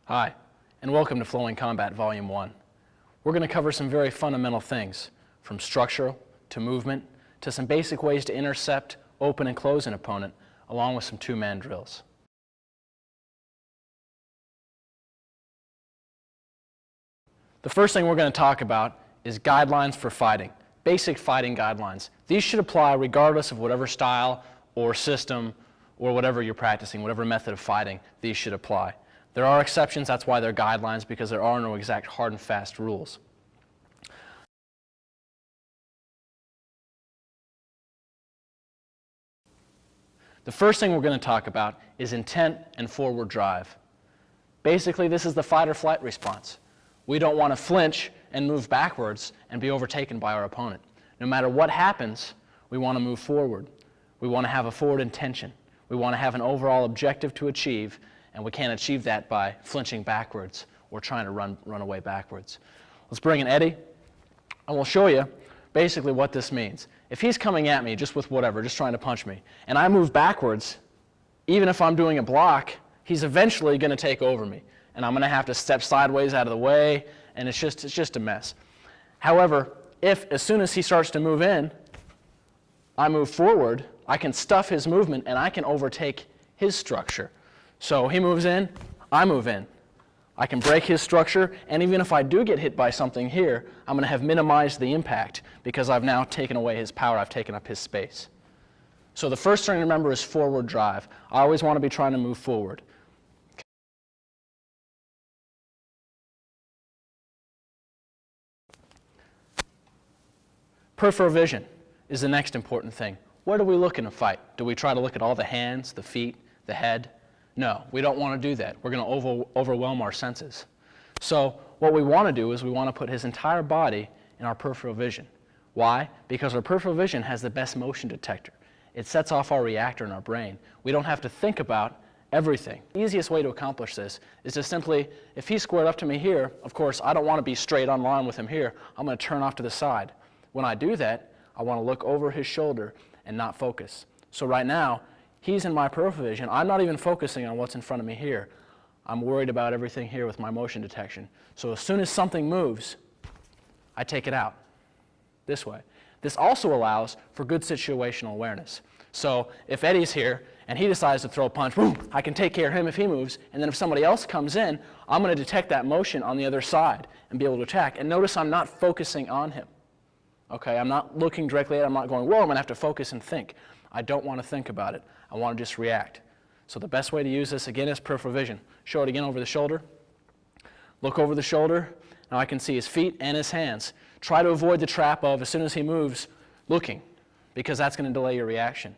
Hi, and welcome to Flowing Combat Volume 1. We're going to cover some very fundamental things, from structural to movement to some basic ways to intercept, open, and close an opponent, along with some two-man drills. The first thing we're going to talk about is guidelines for fighting, basic fighting guidelines. These should apply regardless of whatever style or system or whatever you're practicing, whatever method of fighting, these should apply. There are exceptions, that's why they're guidelines, because there are no exact hard and fast rules. The first thing we're going to talk about is intent and forward drive. Basically, this is the fight or flight response. We don't want to flinch and move backwards and be overtaken by our opponent. No matter what happens, we want to move forward. We want to have a forward intention. We want to have an overall objective to achieve, and we can't achieve that by flinching backwards or trying to run away backwards. Let's bring in Eddie, and we'll show you basically what this means. If he's coming at me just with whatever, just trying to punch me, and I move backwards, even if I'm doing a block, he's eventually going to take over me, and I'm going to have to step sideways out of the way, and it's just a mess. However, if as soon as he starts to move in, I move forward, I can stuff his movement and I can overtake his structure. So he moves in, I move in. I can break his structure, and even if I do get hit by something here, I'm going to have minimized the impact because I've now taken away his power, I've taken up his space. So the first thing to remember is forward drive. I always want to be trying to move forward. Peripheral vision is the next important thing. Where do we look in a fight? Do we try to look at all the hands, the feet, the head? No, we don't want to do that. We're going to overwhelm our senses. So what we want to do is we want to put his entire body in our peripheral vision. Why? Because our peripheral vision has the best motion detector. It sets off our reactor in our brain. We don't have to think about everything. The easiest way to accomplish this is to simply, if he's squared up to me here, of course, I don't want to be straight on line with him here. I'm going to turn off to the side. When I do that, I want to look over his shoulder and not focus. So right now, he's in my peripheral vision. I'm not even focusing on what's in front of me here. I'm worried about everything here with my motion detection. So as soon as something moves, I take it out this way. This also allows for good situational awareness. So if Eddie's here and he decides to throw a punch, boom, I can take care of him if he moves, and then if somebody else comes in, I'm going to detect that motion on the other side and be able to attack. And notice I'm not focusing on him. Okay, I'm not looking directly at it. I'm not going, whoa, I'm going to have to focus and think. I don't want to think about it. I want to just react. So the best way to use this, again, is peripheral vision. Show it again over the shoulder. Look over the shoulder. Now I can see his feet and his hands. Try to avoid the trap of, as soon as he moves, looking, because that's going to delay your reaction.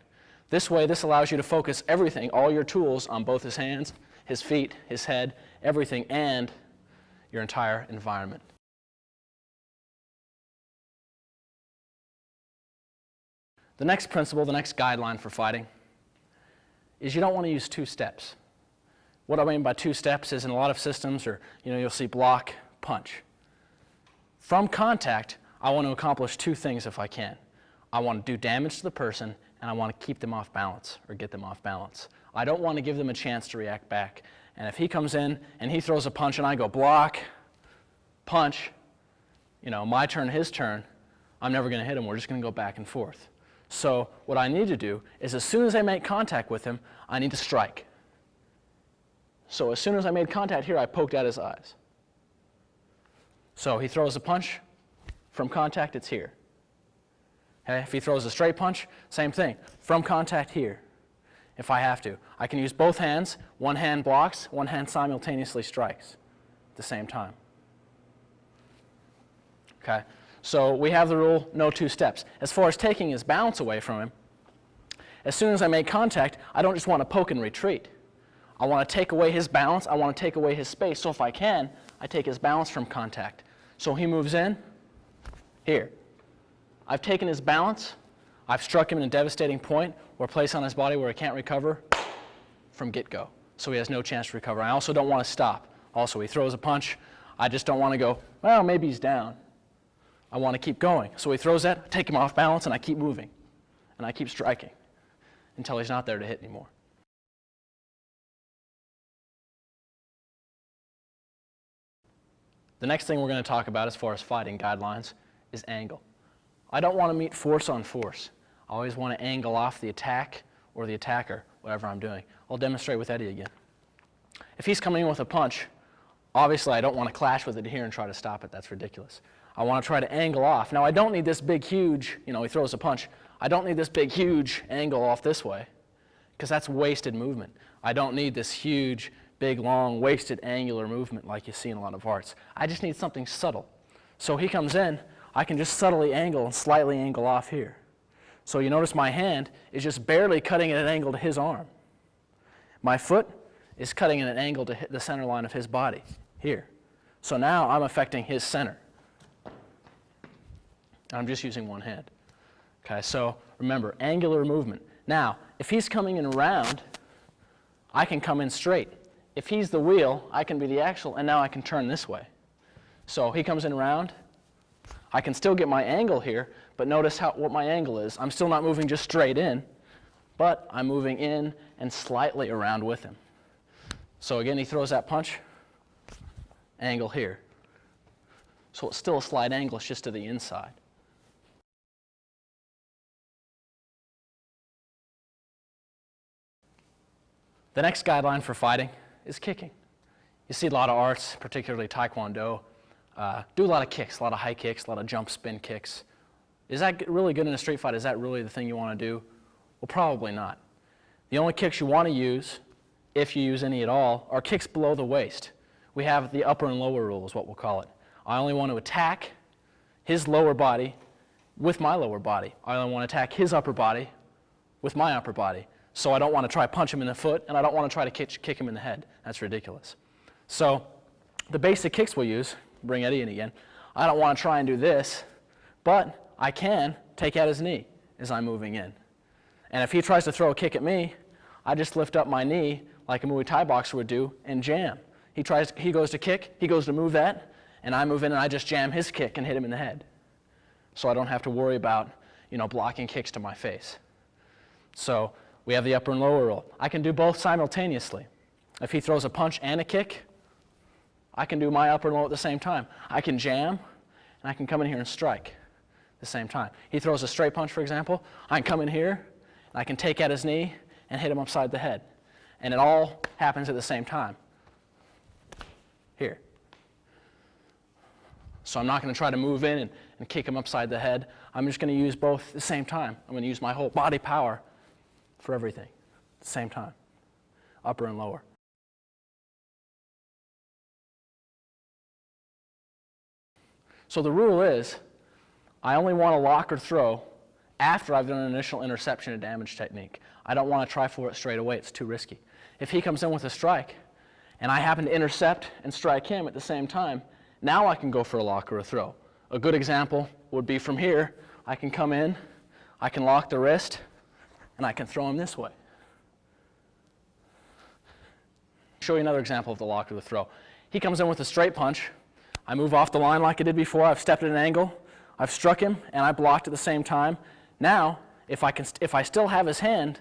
This way, this allows you to focus everything, all your tools, on both his hands, his feet, his head, everything, and your entire environment. The next principle, the next guideline for fighting, is you don't want to use two steps. What I mean by two steps is in a lot of systems, or you'll see block, punch. From contact, I want to accomplish two things if I can. I want to do damage to the person, and I want to keep them off balance, or get them off balance. I don't want to give them a chance to react back. And if he comes in and he throws a punch and I go block, punch, my turn, his turn, I'm never going to hit him. We're just going to go back and forth. So what I need to do is, as soon as I make contact with him, I need to strike. So as soon as I made contact here, I poked at his eyes. So he throws a punch. From contact, it's here. Okay? If he throws a straight punch, same thing. From contact here, if I have to. I can use both hands. One hand blocks, one hand simultaneously strikes at the same time. Okay? So we have the rule, no two steps. As far as taking his balance away from him, as soon as I make contact, I don't just want to poke and retreat. I want to take away his balance. I want to take away his space. So if I can, I take his balance from contact. So he moves in, here. I've taken his balance. I've struck him in a devastating point or place on his body where he can't recover from get-go. So he has no chance to recover. I also don't want to stop. Also, he throws a punch. I just don't want to go, well, maybe he's down. I want to keep going. So he throws that, I take him off balance, and I keep moving. And I keep striking until he's not there to hit anymore. The next thing we're going to talk about as far as fighting guidelines is angle. I don't want to meet force on force. I always want to angle off the attack or the attacker, whatever I'm doing. I'll demonstrate with Eddie again. If he's coming in with a punch, obviously I don't want to clash with it here and try to stop it. That's ridiculous. I want to try to angle off. Now I don't need this big, huge, he throws a punch. I don't need this big, huge angle off this way because that's wasted movement. I don't need this huge, big, long, wasted angular movement like you see in a lot of arts. I just need something subtle. So he comes in, I can just subtly angle and slightly angle off here. So you notice my hand is just barely cutting at an angle to his arm. My foot is cutting at an angle to hit the center line of his body, here. So now I'm affecting his center. I'm just using one hand. Okay, so remember, angular movement. Now, if he's coming in round, I can come in straight. If he's the wheel, I can be the axle, and now I can turn this way. So he comes in round. I can still get my angle here, but notice what my angle is. I'm still not moving just straight in, but I'm moving in and slightly around with him. So again, he throws that punch, angle here. So it's still a slight angle, it's just to the inside. The next guideline for fighting is kicking. You see a lot of arts, particularly Taekwondo, do a lot of kicks, a lot of high kicks, a lot of jump spin kicks. Is that really good in a street fight? Is that really the thing you want to do? Well, probably not. The only kicks you want to use, if you use any at all, are kicks below the waist. We have the upper and lower rule is what we'll call it. I only want to attack his lower body with my lower body. I only want to attack his upper body with my upper body. So I don't want to try to punch him in the foot, and I don't want to try to kick him in the head. That's ridiculous. So the basic kicks we'll use, bring Eddie in again, I don't want to try and do this, but I can take out his knee as I'm moving in. And if he tries to throw a kick at me, I just lift up my knee like a Muay Thai boxer would do and jam. He goes to kick, he goes to move that, and I move in and I just jam his kick and hit him in the head. So I don't have to worry about, blocking kicks to my face. So we have the upper and lower rule. I can do both simultaneously. If he throws a punch and a kick, I can do my upper and lower at the same time. I can jam, and I can come in here and strike at the same time. He throws a straight punch, for example. I can come in here, and I can take out his knee and hit him upside the head. And it all happens at the same time. Here. So I'm not going to try to move in and kick him upside the head. I'm just going to use both at the same time. I'm going to use my whole body power for everything at the same time, upper and lower. So the rule is, I only want to lock or throw after I've done an initial interception and damage technique. I don't want to try for it straight away, it's too risky. If he comes in with a strike, and I happen to intercept and strike him at the same time, now I can go for a lock or a throw. A good example would be from here, I can come in, I can lock the wrist, and I can throw him this way. I'll show you another example of the lock or the throw. He comes in with a straight punch. I move off the line like I did before. I've stepped at an angle. I've struck him, and I blocked at the same time. Now, if I still have his hand,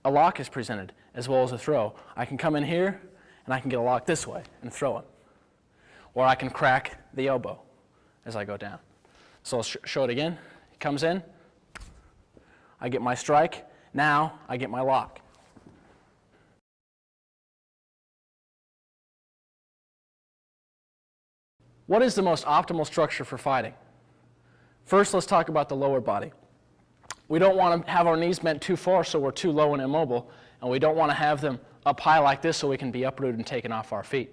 a lock is presented as well as a throw. I can come in here, and I can get a lock this way and throw him. Or I can crack the elbow as I go down. So I'll show it again. He comes in. I get my strike. Now I get my lock. What is the most optimal structure for fighting? First, let's talk about the lower body. We don't want to have our knees bent too far so we're too low and immobile, and we don't want to have them up high like this so we can be uprooted and taken off our feet.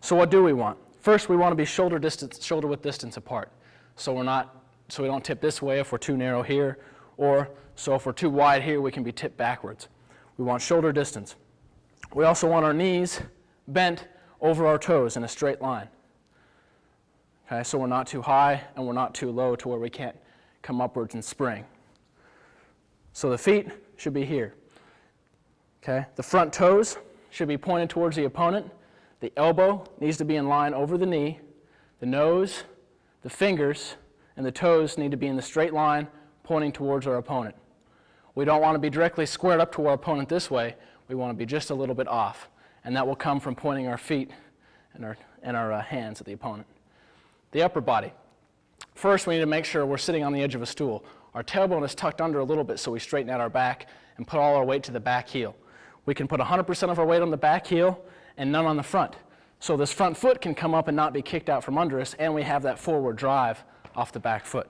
So what do we want? First, we want to be shoulder width distance apart. So we don't tip this way if we're too narrow here, or so if we're too wide here, we can be tipped backwards. We want shoulder distance. We also want our knees bent over our toes in a straight line. Okay, so we're not too high and we're not too low to where we can't come upwards and spring. So the feet should be here. Okay, the front toes should be pointed towards the opponent. The elbow needs to be in line over the knee. The nose, the fingers, and the toes need to be in the straight line pointing towards our opponent. We don't want to be directly squared up to our opponent this way. We want to be just a little bit off. And that will come from pointing our feet and our hands at the opponent. The upper body. First, we need to make sure we're sitting on the edge of a stool. Our tailbone is tucked under a little bit so we straighten out our back and put all our weight to the back heel. We can put 100% of our weight on the back heel and none on the front. So this front foot can come up and not be kicked out from under us, and we have that forward drive off the back foot.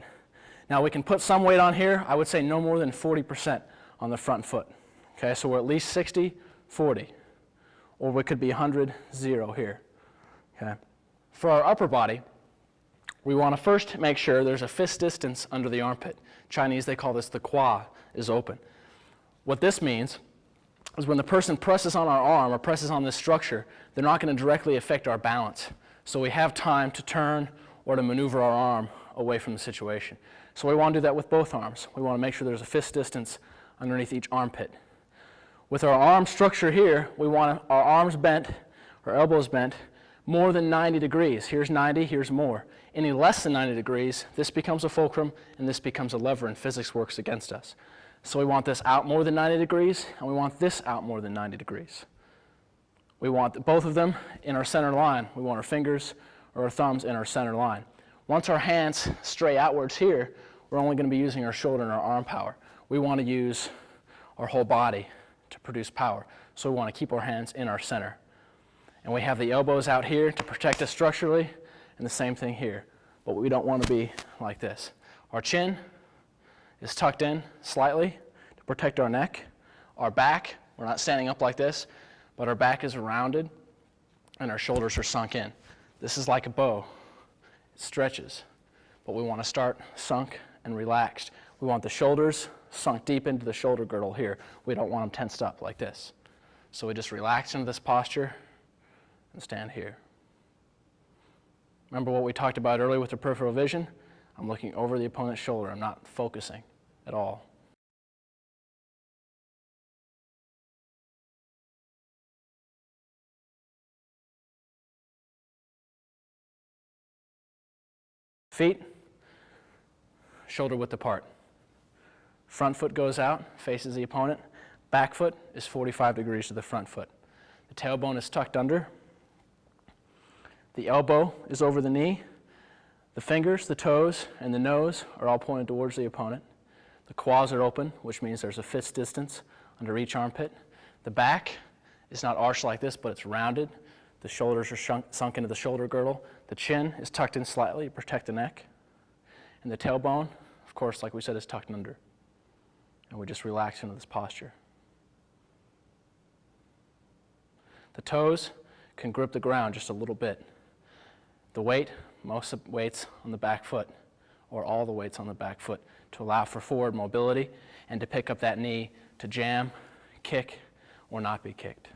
Now we can put some weight on here. I would say no more than 40% on the front foot. Okay, so we're at least 60, 40. Or we could be 100, 0 here. Okay. For our upper body, we want to first make sure there's a fist distance under the armpit. Chinese, they call this the qua is open. What this means is when the person presses on our arm or presses on this structure, they're not going to directly affect our balance. So we have time to turn or to maneuver our arm away from the situation. So we want to do that with both arms. We want to make sure there's a fist distance underneath each armpit. With our arm structure here, we want our arms bent, our elbows bent, more than 90 degrees. Here's 90, here's more. Any less than 90 degrees, this becomes a fulcrum and this becomes a lever, and physics works against us. So we want this out more than 90 degrees, and we want this out more than 90 degrees. We want both of them in our center line. We want our fingers or our thumbs in our center line. Once our hands stray outwards here, we're only going to be using our shoulder and our arm power. We want to use our whole body to produce power. So we want to keep our hands in our center. And we have the elbows out here to protect us structurally, and the same thing here. But we don't want to be like this. Our chin is tucked in slightly to protect our neck. Our back, we're not standing up like this, but our back is rounded and our shoulders are sunk in. This is like a bow. It stretches, but we want to start sunk and relaxed. We want the shoulders sunk deep into the shoulder girdle here. We don't want them tensed up like this. So we just relax into this posture and stand here. Remember what we talked about earlier with the peripheral vision? I'm looking over the opponent's shoulder. I'm not focusing at all. Feet, shoulder width apart. Front foot goes out, faces the opponent. Back foot is 45 degrees to the front foot. The tailbone is tucked under. The elbow is over the knee. The fingers, the toes, and the nose are all pointed towards the opponent. The quads are open, which means there's a fist distance under each armpit. The back is not arched like this, but it's rounded. The shoulders are sunk into the shoulder girdle. The chin is tucked in slightly to protect the neck. And the tailbone, of course, like we said, is tucked under. And we just relax into this posture. The toes can grip the ground just a little bit. The weight, most of the weight's on the back foot, or all the weight's on the back foot, to allow for forward mobility and to pick up that knee to jam, kick, or not be kicked.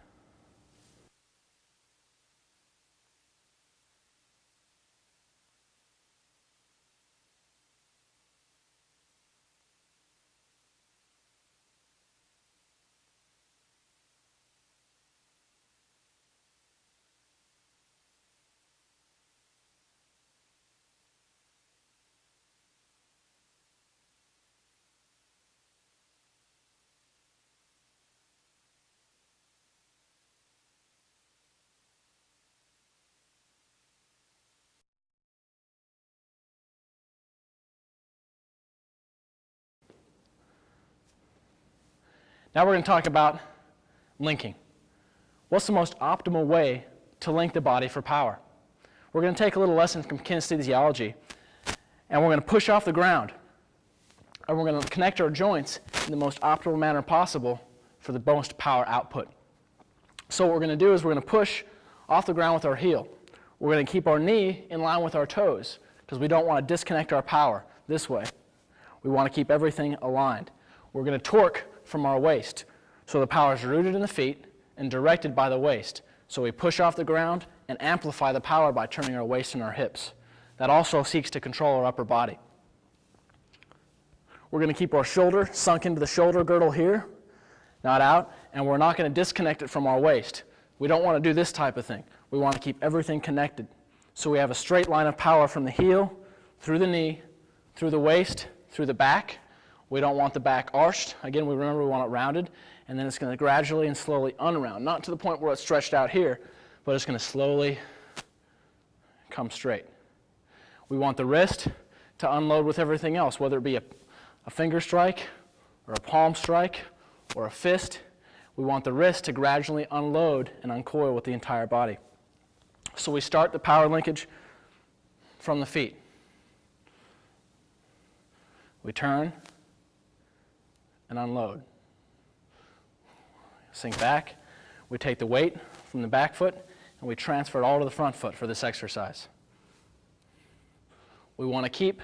Now we're going to talk about linking. What's the most optimal way to link the body for power? We're going to take a little lesson from kinesthesiology, and we're going to push off the ground, and we're going to connect our joints in the most optimal manner possible for the most power output. So what we're going to do is we're going to push off the ground with our heel. We're going to keep our knee in line with our toes because we don't want to disconnect our power this way. We want to keep everything aligned. We're going to torque from our waist. So the power is rooted in the feet and directed by the waist. So we push off the ground and amplify the power by turning our waist and our hips. That also seeks to control our upper body. We're going to keep our shoulder sunk into the shoulder girdle here, not out, and we're not going to disconnect it from our waist. We don't want to do this type of thing. We want to keep everything connected. So we have a straight line of power from the heel, through the knee, through the waist, through the back. We don't want the back arched. Again, we want it rounded, and then it's going to gradually and slowly unround. Not to the point where it's stretched out here, but it's going to slowly come straight. We want the wrist to unload with everything else, whether it be a finger strike or a palm strike or a fist. We want the wrist to gradually unload and uncoil with the entire body. So we start the power linkage from the feet. We turn and unload. Sink back. We take the weight from the back foot and we transfer it all to the front foot for this exercise. We want to keep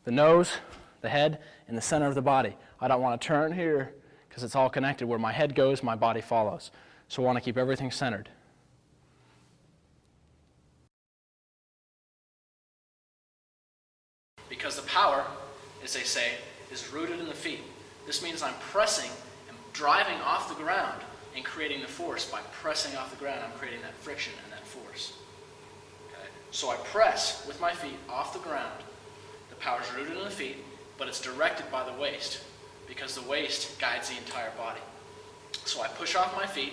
the nose, the head, in the center of the body. I don't want to turn here because it's all connected. Where my head goes, my body follows. So I want to keep everything centered. Because the power, as they say, is rooted in the feet. This means I'm pressing and driving off the ground and creating the force. By pressing off the ground, I'm creating that friction and that force. Okay? So I press with my feet off the ground. The power is rooted in the feet, but it's directed by the waist because the waist guides the entire body. So I push off my feet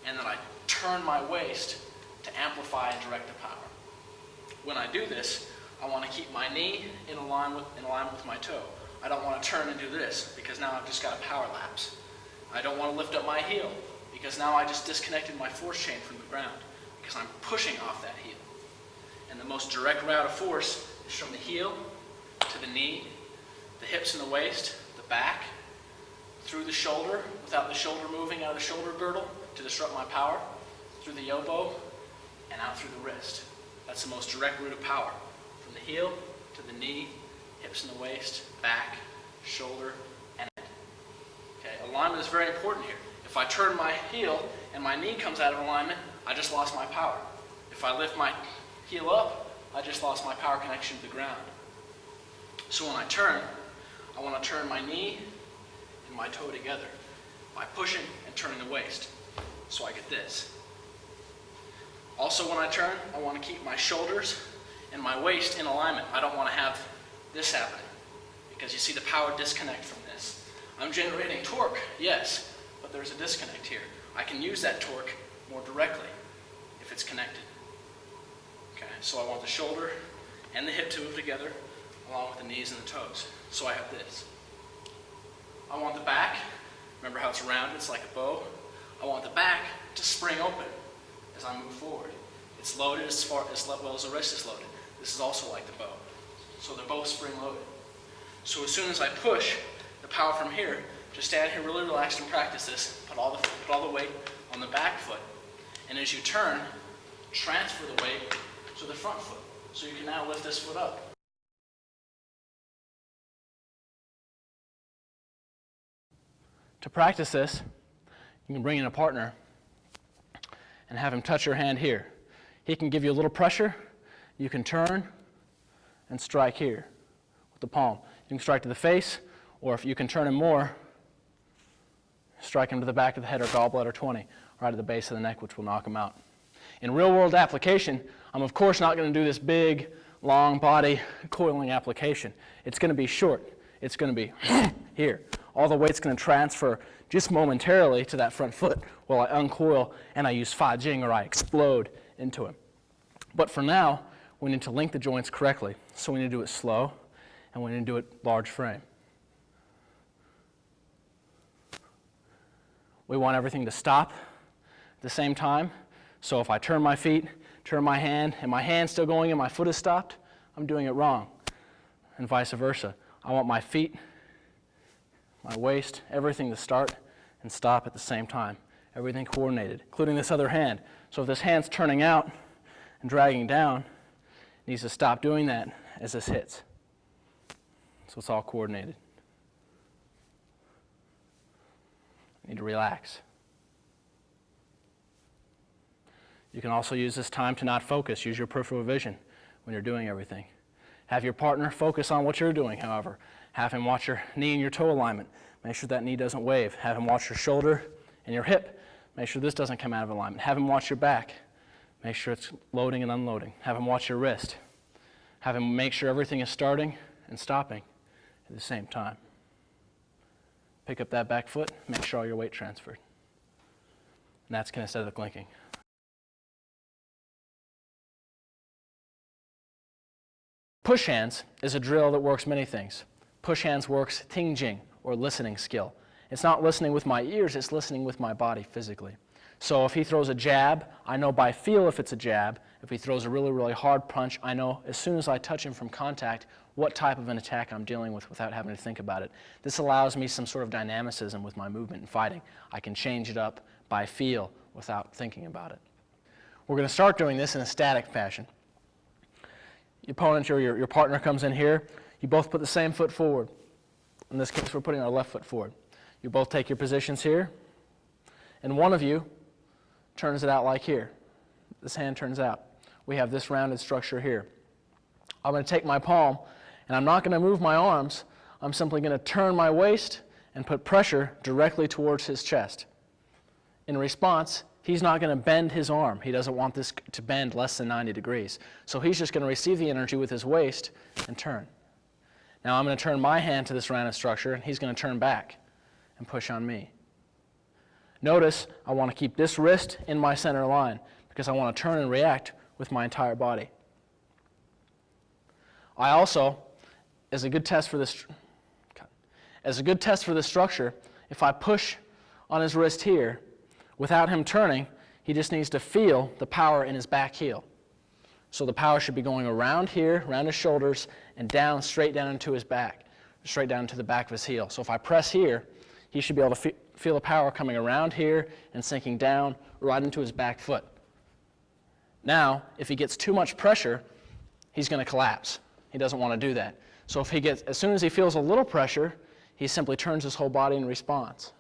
and then I turn my waist to amplify and direct the power. When I do this, I want to keep my knee in alignment with my toe. I don't want to turn and do this because now I've just got a power lapse. I don't want to lift up my heel because now I just disconnected my force chain from the ground because I'm pushing off that heel. And the most direct route of force is from the heel to the knee, the hips and the waist, the back, through the shoulder without the shoulder moving out of the shoulder girdle to disrupt my power, through the elbow, and out through the wrist. That's the most direct route of power. From the heel to the knee, hips and the waist, back, shoulder, and head. Okay, alignment is very important here. If I turn my heel and my knee comes out of alignment, I just lost my power. If I lift my heel up, I just lost my power connection to the ground. So when I turn, I want to turn my knee and my toe together by pushing and turning the waist. So I get this. Also when I turn, I want to keep my shoulders and my waist in alignment. I don't want to have this happening because you see the power disconnect from this. I'm generating torque, yes, but there's a disconnect here. I can use that torque more directly if it's connected. Okay, so I want the shoulder and the hip to move together along with the knees and the toes. So I have this. I want the back, remember how it's rounded, it's like a bow. I want the back to spring open as I move forward. It's loaded as well as the wrist is loaded. This is also like the bow. So they're both spring loaded. So as soon as I push the power from here, just stand here really relaxed and practice this. Put all the weight on the back foot. And as you turn, transfer the weight to the front foot. So you can now lift this foot up. To practice this, you can bring in a partner and have him touch your hand here. He can give you a little pressure. You can turn and strike here with the palm. You can strike to the face, or if you can turn him more, strike him to the back of the head or gallbladder 20, right at the base of the neck, which will knock him out. In real-world application, I'm of course not going to do this big, long body coiling application. It's going to be short. It's going to be here. All the weight's going to transfer just momentarily to that front foot while I uncoil and I use fa jing, or I explode into him. But for now, we need to link the joints correctly. So we need to do it slow, and we need to do it large frame. We want everything to stop at the same time. So if I turn my feet, turn my hand, and my hand's still going and my foot is stopped, I'm doing it wrong. And vice versa. I want my feet, my waist, everything to start and stop at the same time. Everything coordinated, including this other hand. So if this hand's turning out and dragging down, it needs to stop doing that as this hits. So it's all coordinated. You need to relax. You can also use this time to not focus. Use your peripheral vision when you're doing everything. Have your partner focus on what you're doing, however. Have him watch your knee and your toe alignment. Make sure that knee doesn't wave. Have him watch your shoulder and your hip. Make sure this doesn't come out of alignment. Have him watch your back. Make sure it's loading and unloading. Have him watch your wrist. Have him make sure everything is starting and stopping at the same time. Pick up that back foot. Make sure all your weight transferred. And that's kinesthetic linking. Push hands is a drill that works many things. Push hands works tingjing, or listening skill. It's not listening with my ears, it's listening with my body physically. So if he throws a jab, I know by feel if it's a jab. If he throws a really, really hard punch, I know as soon as I touch him from contact what type of an attack I'm dealing with without having to think about it. This allows me some sort of dynamicism with my movement and fighting. I can change it up by feel without thinking about it. We're going to start doing this in a static fashion. Your opponent or your partner comes in here. You both put the same foot forward. In this case, we're putting our left foot forward. You both take your positions here, and one of you turns it out like here. This hand turns out. We have this rounded structure here. I'm going to take my palm, and I'm not going to move my arms. I'm simply going to turn my waist and put pressure directly towards his chest. In response, he's not going to bend his arm. He doesn't want this to bend less than 90 degrees. So he's just going to receive the energy with his waist and turn. Now I'm going to turn my hand to this rounded structure, and he's going to turn back and push on me. Notice I want to keep this wrist in my center line because I want to turn and react with my entire body. I also, as a good test for this structure, if I push on his wrist here, without him turning, he just needs to feel the power in his back heel. So the power should be going around here, around his shoulders, and down, straight down into his back, straight down to the back of his heel. So if I press here, he should be able to feel the power coming around here and sinking down right into his back foot. Now, if he gets too much pressure, he's going to collapse. He doesn't want to do that. So as soon as he feels a little pressure, he simply turns his whole body in response.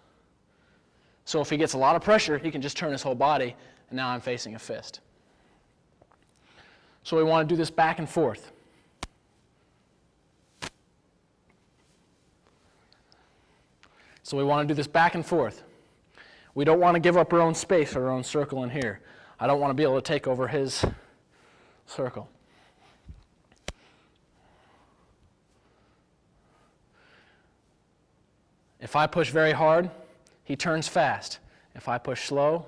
So if he gets a lot of pressure, he can just turn his whole body, and now I'm facing a fist. So we want to do this back and forth. We don't want to give up our own space or our own circle in here. I don't want to be able to take over his circle. If I push very hard, he turns fast. If I push slow,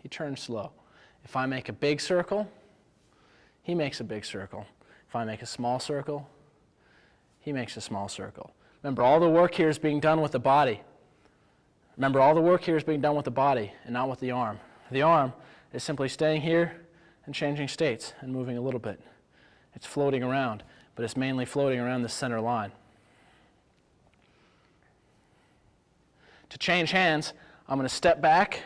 he turns slow. If I make a big circle, he makes a big circle. If I make a small circle, he makes a small circle. Remember, all the work here is being done with the body. And not with the arm. The arm is simply staying here and changing states and moving a little bit. It's floating around, but it's mainly floating around the center line. To change hands, I'm going to step back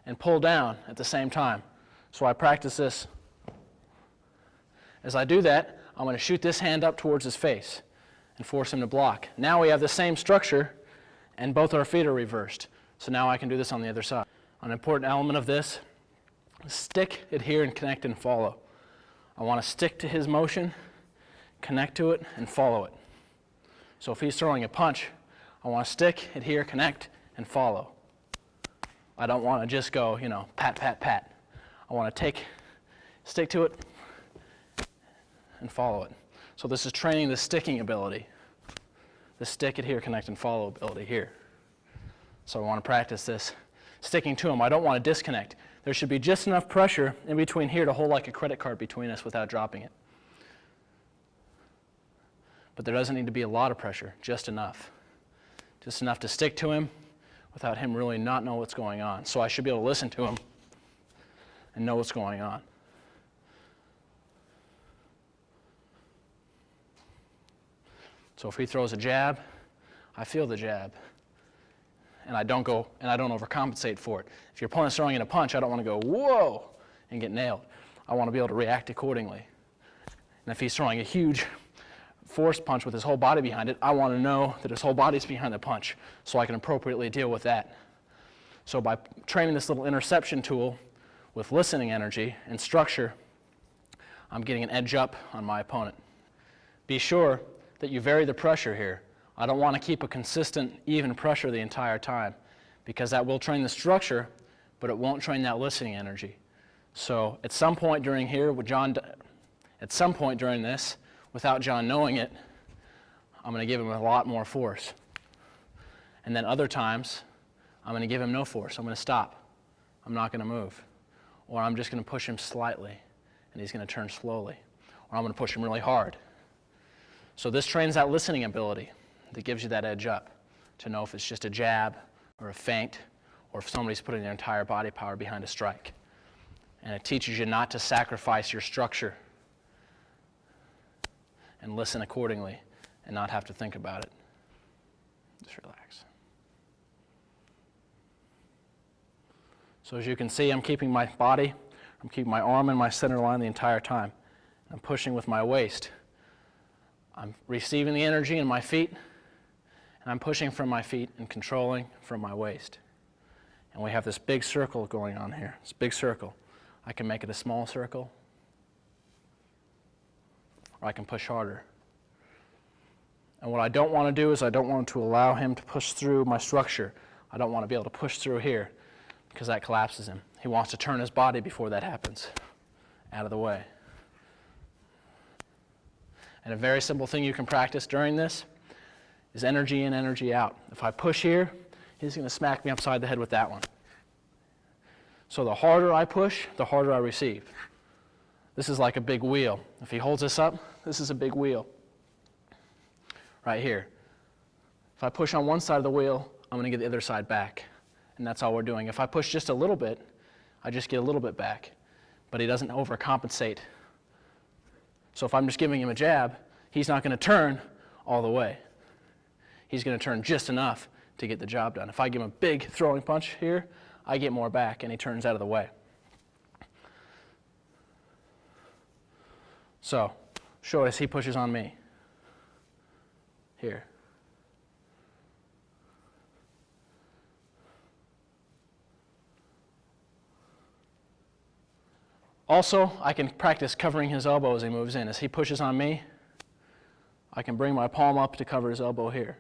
and pull down at the same time. So I practice this. As I do that, I'm going to shoot this hand up towards his face and force him to block. Now we have the same structure, and both our feet are reversed. So now I can do this on the other side. An important element of this is stick, adhere, and connect and follow. I want to stick to his motion, connect to it, and follow it. So if he's throwing a punch, I want to stick, adhere, connect, and follow. I don't want to just go, pat, pat, pat. I want to stick to it, and follow it. So this is training the sticking ability, the stick, adhere, connect, and follow ability here. So I want to practice this, sticking to him. I don't want to disconnect. There should be just enough pressure in between here to hold like a credit card between us without dropping it. But there doesn't need to be a lot of pressure, just enough. Just enough to stick to him without him really not know what's going on. So I should be able to listen to him and know what's going on. So if he throws a jab, I feel the jab. And I don't overcompensate for it. If your opponent's throwing in a punch, I don't want to go, whoa, and get nailed. I want to be able to react accordingly. And if he's throwing a huge force punch with his whole body behind it, I want to know that his whole body's behind the punch so I can appropriately deal with that. So by training this little interception tool with listening energy and structure, I'm getting an edge up on my opponent. Be sure that you vary the pressure here. I don't want to keep a consistent, even pressure the entire time because that will train the structure, but it won't train that listening energy. So at some point during this, without John knowing it, I'm going to give him a lot more force. And then other times, I'm going to give him no force. I'm going to stop. I'm not going to move. Or I'm just going to push him slightly, and he's going to turn slowly. Or I'm going to push him really hard, So this trains that listening ability that gives you that edge up to know if it's just a jab or a feint or if somebody's putting their entire body power behind a strike. And it teaches you not to sacrifice your structure and listen accordingly and not have to think about it. Just relax. So as you can see, I'm keeping my arm in my center line the entire time. I'm pushing with my waist. I'm receiving the energy in my feet, and I'm pushing from my feet and controlling from my waist. And we have this big circle going on here, this big circle. I can make it a small circle, or I can push harder. And what I don't want to do is I don't want to allow him to push through my structure. I don't want to be able to push through here because that collapses him. He wants to turn his body before that happens, out of the way. And a very simple thing you can practice during this is energy in, energy out. If I push here, he's going to smack me upside the head with that one. So the harder I push, the harder I receive. This is like a big wheel. If he holds this up, this is a big wheel. Right here. If I push on one side of the wheel, I'm going to get the other side back. And that's all we're doing. If I push just a little bit, I just get a little bit back. But he doesn't overcompensate. So if I'm just giving him a jab, he's not going to turn all the way. He's going to turn just enough to get the job done. If I give him a big throwing punch here, I get more back and he turns out of the way. So, show it as he pushes on me. Here. Also, I can practice covering his elbow as he moves in. As he pushes on me, I can bring my palm up to cover his elbow here.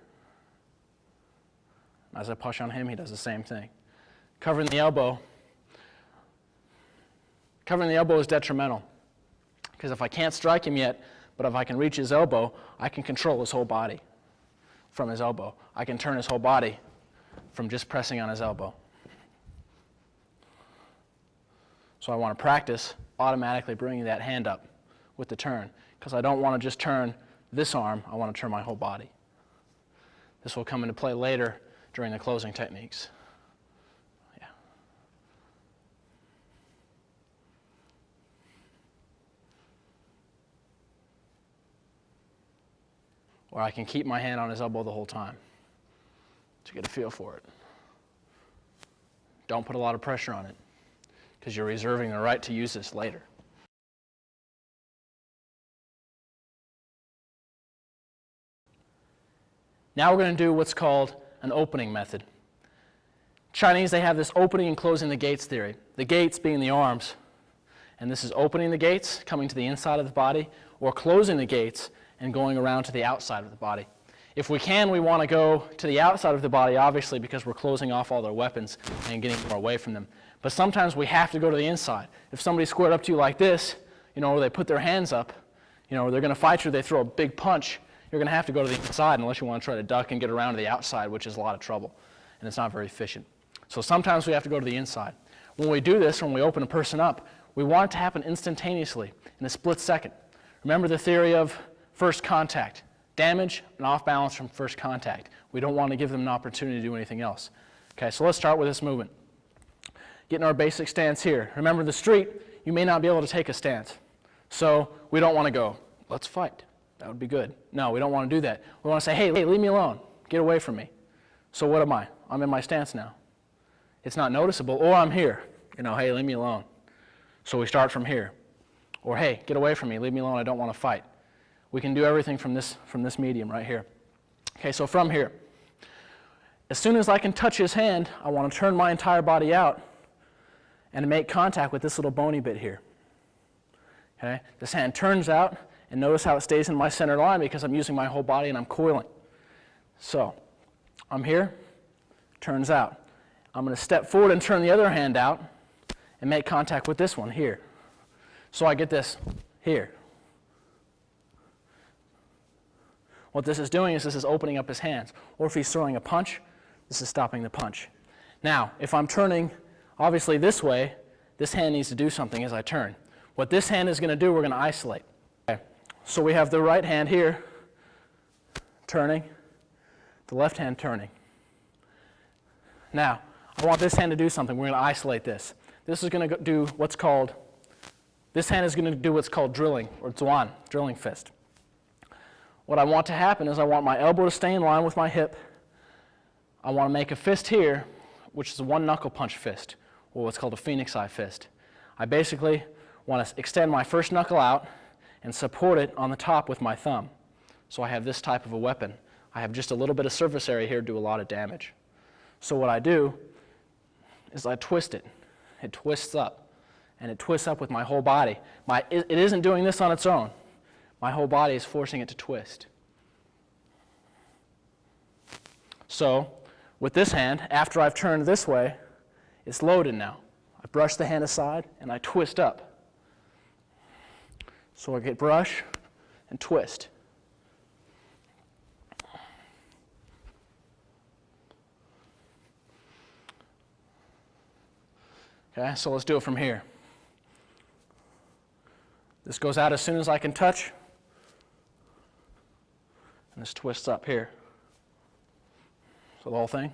As I push on him, he does the same thing. Covering the elbow is detrimental. Because if I can't strike him yet, but if I can reach his elbow, I can control his whole body from his elbow. I can turn his whole body from just pressing on his elbow. So I want to practice automatically bringing that hand up with the turn, because I don't want to just turn this arm, I want to turn my whole body. This will come into play later during the closing techniques. Yeah. Or I can keep my hand on his elbow the whole time to get a feel for it. Don't put a lot of pressure on it, because you're reserving the right to use this later. Now we're going to do what's called an opening method. Chinese, they have this opening and closing the gates theory. The gates being the arms. And this is opening the gates, coming to the inside of the body, or closing the gates and going around to the outside of the body. If we can, we want to go to the outside of the body, obviously, because we're closing off all their weapons and getting more away from them. But sometimes we have to go to the inside. If somebody squared up to you like this, or they put their hands up, or they're going to fight you, they throw a big punch, you're going to have to go to the inside unless you want to try to duck and get around to the outside, which is a lot of trouble, and it's not very efficient. So sometimes we have to go to the inside. When we do this, when we open a person up, we want it to happen instantaneously, in a split second. Remember the theory of first contact. Damage and off balance from first contact. We don't want to give them an opportunity to do anything else. Okay, so let's start with this movement. Getting our basic stance here. Remember the street, you may not be able to take a stance. So we don't want to go, let's fight. That would be good. No, we don't want to do that. We want to say, hey, leave me alone. Get away from me. So what am I? I'm in my stance now. It's not noticeable, or I'm here. Hey, leave me alone. So we start from here. Or hey, get away from me. Leave me alone. I don't want to fight. We can do everything from this medium right here. Okay, so from here. As soon as I can touch his hand, I want to turn my entire body out and make contact with this little bony bit here. Okay, this hand turns out, and notice how it stays in my center line because I'm using my whole body and I'm coiling. So, I'm here, turns out. I'm going to step forward and turn the other hand out and make contact with this one here. So I get this here. What this is doing is this is opening up his hands. Or if he's throwing a punch, this is stopping the punch. Now, if I'm turning, obviously this way, this hand needs to do something as I turn. What this hand is going to do, we're going to isolate. Okay. So we have the right hand here turning, the left hand turning. Now, I want this hand to do something. We're going to isolate this. This is going to do what's called, this hand is going to do what's called drilling, or zuan, drilling fist. What I want to happen is I want my elbow to stay in line with my hip. I want to make a fist here, which is a one knuckle punch fist, or what's called a phoenix eye fist. I basically want to extend my first knuckle out and support it on the top with my thumb. So I have this type of a weapon. I have just a little bit of surface area here to do a lot of damage. So what I do is I twist it. It twists up, and it twists up with my whole body. It isn't doing this on its own. My whole body is forcing it to twist. So with this hand, after I've turned this way, it's loaded now. I brush the hand aside, and I twist up. So I get brush and twist. Okay, so let's do it from here. This goes out as soon as I can touch, and this twists up here. So the whole thing.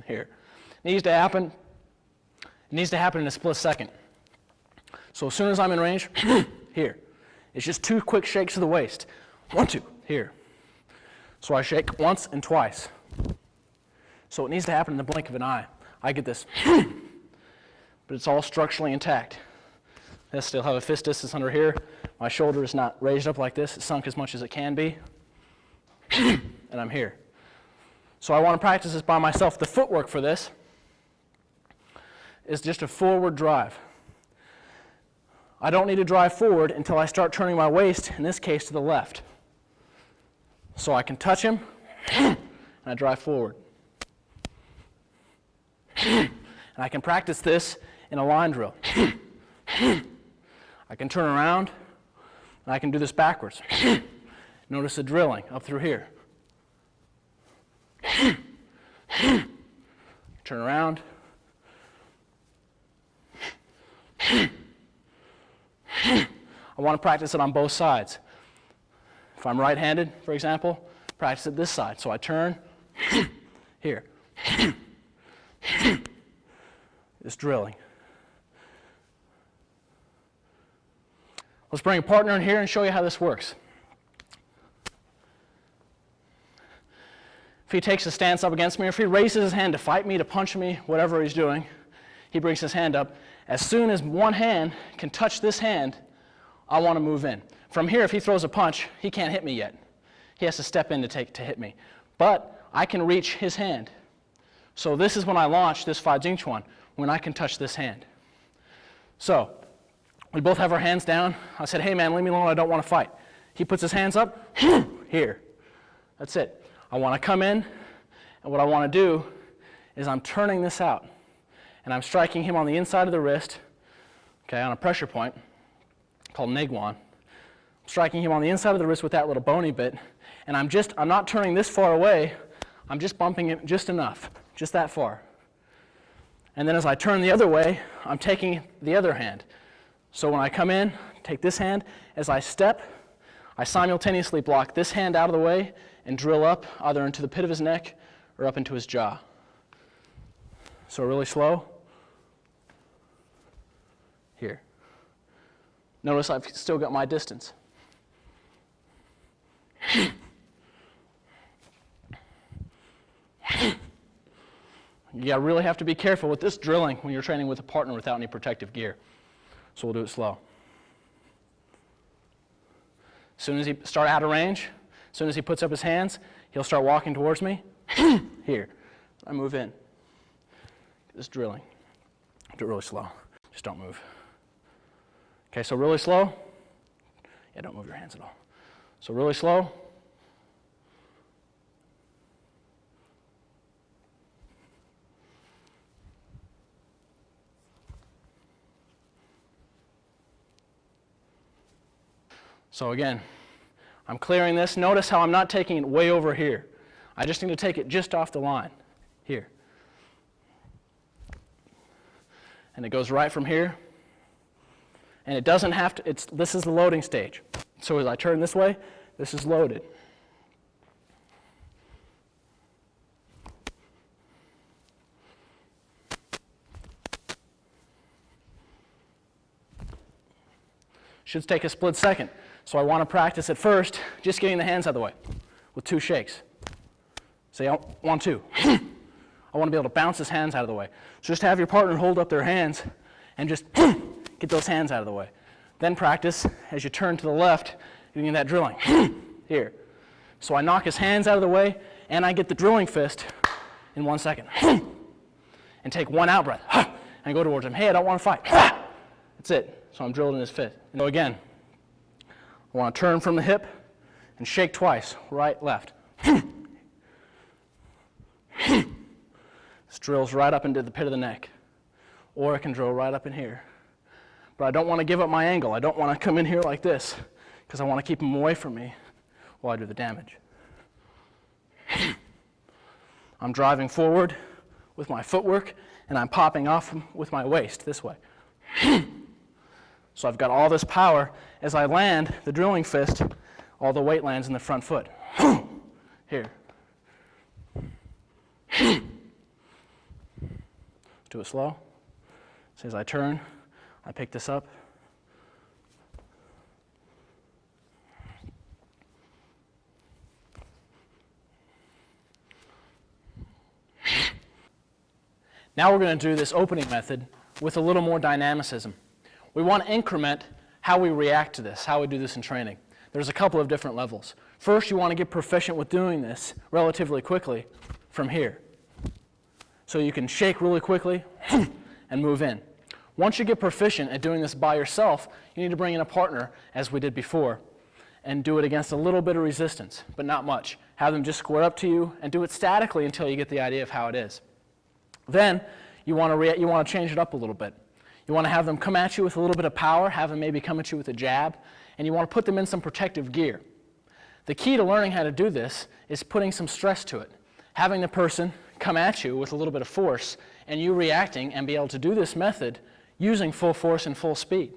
Here. It needs to happen in a split second. So as soon as I'm in range, here. It's just 2 quick shakes of the waist. 1, 2, here. So I shake once and twice. So it needs to happen in the blink of an eye. I get this, but it's all structurally intact. I still have a fist distance under here. My shoulder is not raised up like this. It's sunk as much as it can be. And I'm here. So I want to practice this by myself. The footwork for this is just a forward drive. I don't need to drive forward until I start turning my waist, in this case to the left. So I can touch him, and I drive forward. And I can practice this in a line drill. I can turn around, and I can do this backwards. Notice the drilling up through here. Turn around. I want to practice it on both sides. If I'm right-handed, for example, practice it this side. So I turn here. It's drilling. Let's bring a partner in here and show you how this works. If he takes a stance up against me, or if he raises his hand to fight me, to punch me, whatever he's doing, he brings his hand up. As soon as one hand can touch this hand, I want to move in. From here, if he throws a punch, he can't hit me yet. He has to step in to hit me. But I can reach his hand. So this is when I launch this Fa Jing Chuan, when I can touch this hand. So we both have our hands down. I said, hey man, leave me alone, I don't want to fight. He puts his hands up, here. That's it. I want to come in, and what I want to do is I'm turning this out, and I'm striking him on the inside of the wrist, okay, on a pressure point called Neguan. I'm striking him on the inside of the wrist with that little bony bit, and I'm not turning this far away, I'm just bumping it just enough, just that far. And then as I turn the other way, I'm taking the other hand. So when I come in, take this hand, as I step, I simultaneously block this hand out of the way and drill up either into the pit of his neck or up into his jaw. So really slow. Here. Notice I've still got my distance. You really have to be careful with this drilling when you're training with a partner without any protective gear. So we'll do it slow. As soon as he starts out of range, as soon as he puts up his hands, he'll start walking towards me. Here. I move in. Just drilling. Do it really slow. Just don't move. Okay, so really slow. Yeah, don't move your hands at all. So really slow. So again, I'm clearing this. Notice how I'm not taking it way over here. I just need to take it just off the line, here. And it goes right from here. And it doesn't have to, this is the loading stage. So as I turn this way, this is loaded. Should take a split second. So I want to practice at first just getting the hands out of the way with 2 shakes. Say 1, 2. I want to be able to bounce his hands out of the way. So just have your partner hold up their hands and just get those hands out of the way. Then practice as you turn to the left, getting that drilling here. So I knock his hands out of the way and I get the drilling fist in 1 second. And take 1 out breath and go towards him. Hey, I don't want to fight. That's it. So I'm drilled in his fist. So again, I want to turn from the hip and shake twice, right, left. This drills right up into the pit of the neck. Or it can drill right up in here. But I don't want to give up my angle. I don't want to come in here like this because I want to keep him away from me while I do the damage. I'm driving forward with my footwork and I'm popping off with my waist this way. So I've got all this power. As I land the drilling fist, all the weight lands in the front foot. Here. Let's do it slow. So as I turn, I pick this up. Now we're going to do this opening method with a little more dynamicism. We want to increment how we react to this, how we do this in training. There's a couple of different levels. First, you want to get proficient with doing this relatively quickly from here. So you can shake really quickly and move in. Once you get proficient at doing this by yourself, you need to bring in a partner, as we did before, and do it against a little bit of resistance, but not much. Have them just square up to you and do it statically until you get the idea of how it is. Then you want to change it up a little bit. You want to have them come at you with a little bit of power, have them maybe come at you with a jab, and you want to put them in some protective gear. The key to learning how to do this is putting some stress to it. Having the person come at you with a little bit of force, and you reacting and be able to do this method using full force and full speed.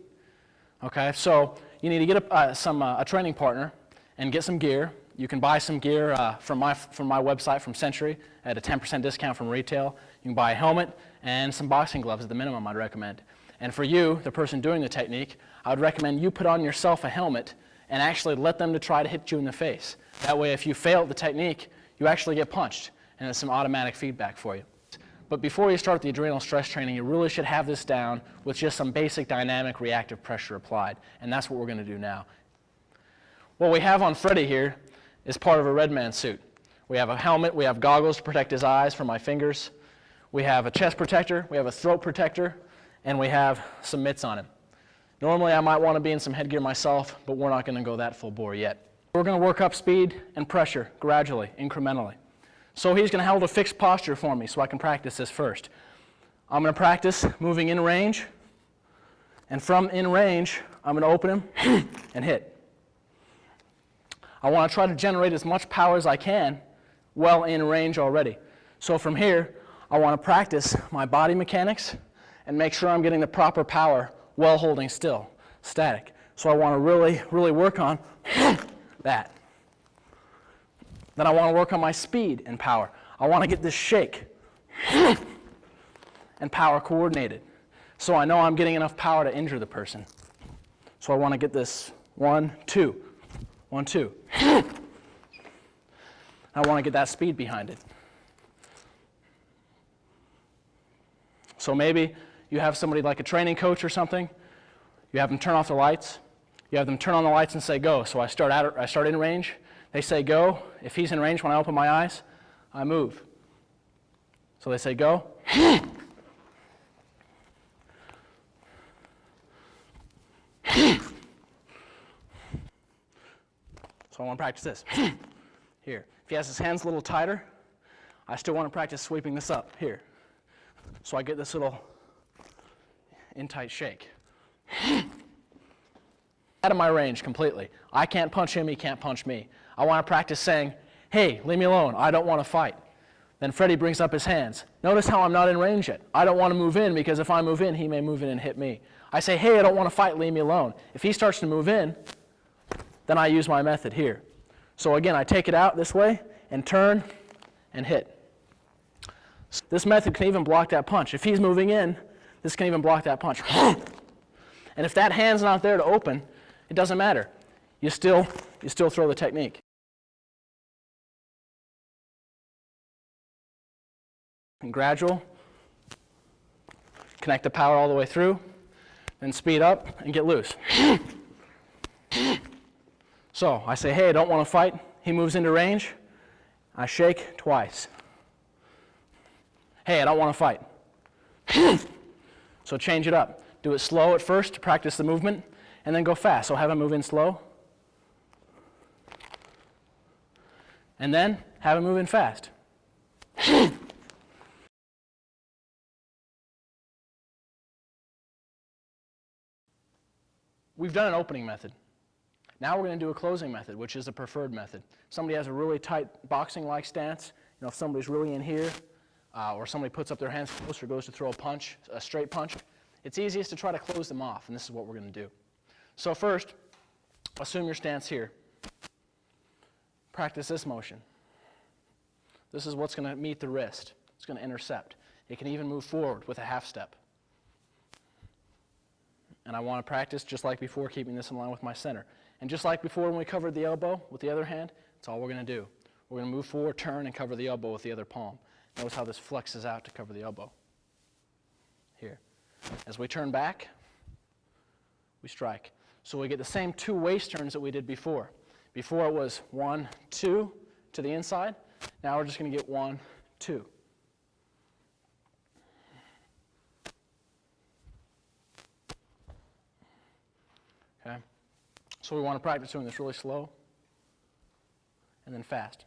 Okay, so you need to get a training partner and get some gear. You can buy some gear from my website, from Century, at a 10% discount from retail. You can buy a helmet and some boxing gloves at the minimum, I'd recommend. And for you, the person doing the technique, I would recommend you put on yourself a helmet and actually let them to try to hit you in the face. That way, if you fail at the technique, you actually get punched, and it's some automatic feedback for you. But before you start the adrenal stress training, you really should have this down with just some basic dynamic reactive pressure applied, and that's what we're going to do now. What we have on Freddie here is part of a red man suit. We have a helmet, we have goggles to protect his eyes from my fingers, we have a chest protector, we have a throat protector, and we have some mitts on him. Normally I might want to be in some headgear myself, but we're not going to go that full bore yet. We're going to work up speed and pressure gradually, incrementally. So he's going to hold a fixed posture for me so I can practice this first. I'm going to practice moving in range, and from in range, I'm going to open him and hit. I want to try to generate as much power as I can well in range already. So from here, I want to practice my body mechanics and make sure I'm getting the proper power while holding still, static. So I want to really, really work on that. Then I want to work on my speed and power. I want to get this shake and power coordinated. So I know I'm getting enough power to injure the person. So I want to get this 1, 2, 1, 2. I want to get that speed behind it. So maybe you have somebody like a training coach or something. You have them turn off the lights. You have them turn on the lights and say go. So I start in range. They say go. If he's in range when I open my eyes, I move. So they say go. So I want to practice this. Here. If he has his hands a little tighter, I still want to practice sweeping this up. Here. So I get this little in tight shake. Out of my range completely. I can't punch him, he can't punch me. I want to practice saying, hey, leave me alone, I don't want to fight. Then Freddie brings up his hands. Notice how I'm not in range yet. I don't want to move in because if I move in, he may move in and hit me. I say, hey, I don't want to fight, leave me alone. If he starts to move in, then I use my method here. So again, I take it out this way and turn and hit. This method can even block that punch. If he's moving in, this can even block that punch. And if that hand's not there to open, it doesn't matter. You still throw the technique. And gradual. Connect the power all the way through. Then speed up and get loose. So I say, hey, I don't want to fight. He moves into range. I shake twice. Hey, I don't want to fight. So change it up. Do it slow at first to practice the movement, and then go fast. So have him move in slow. And then have him move in fast. We've done an opening method. Now we're going to do a closing method, which is the preferred method. Somebody has a really tight boxing-like stance. You know, if somebody's really in here, or somebody puts up their hands close or goes to throw a punch, a straight punch, it's easiest to try to close them off, and this is what we're going to do. So first, assume your stance here. Practice this motion. This is what's going to meet the wrist. It's going to intercept. It can even move forward with a half step. And I want to practice, just like before, keeping this in line with my center. And just like before when we covered the elbow with the other hand, that's all we're going to do. We're going to move forward, turn, and cover the elbow with the other palm. Notice how this flexes out to cover the elbow. Here. As we turn back, we strike. So we get the same 2 waist turns that we did before. Before it was 1, 2 to the inside. Now we're just going to get 1, 2. Okay? So we want to practice doing this really slow and then fast.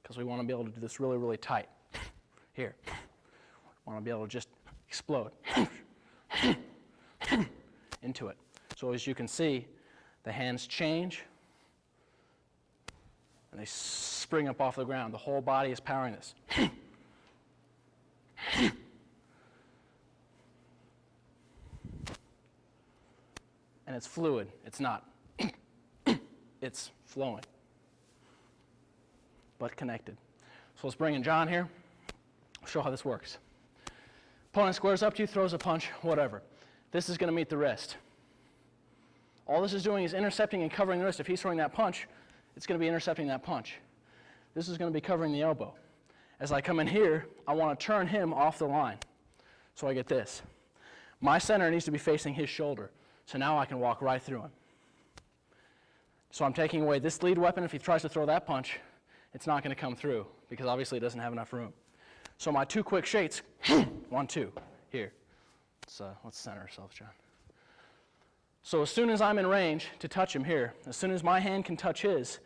Because we want to be able to do this really, really tight. Here. We want to be able to just explode into it. So as you can see, the hands change and they spring up off the ground. The whole body is powering this. And it's fluid. It's not. It's flowing, but connected. So let's bring in John here. Show how this works. Opponent squares up to you, throws a punch, whatever. This is going to meet the wrist. All this is doing is intercepting and covering the wrist. If he's throwing that punch, it's going to be intercepting that punch. This is going to be covering the elbow. As I come in here, I want to turn him off the line. So I get this. My center needs to be facing his shoulder. So now I can walk right through him. So I'm taking away this lead weapon. If he tries to throw that punch, it's not going to come through because obviously it doesn't have enough room. So my 2 quick shakes, 1, 2, here. Let's center ourselves, John. So as soon as I'm in range to touch him here, as soon as my hand can touch his,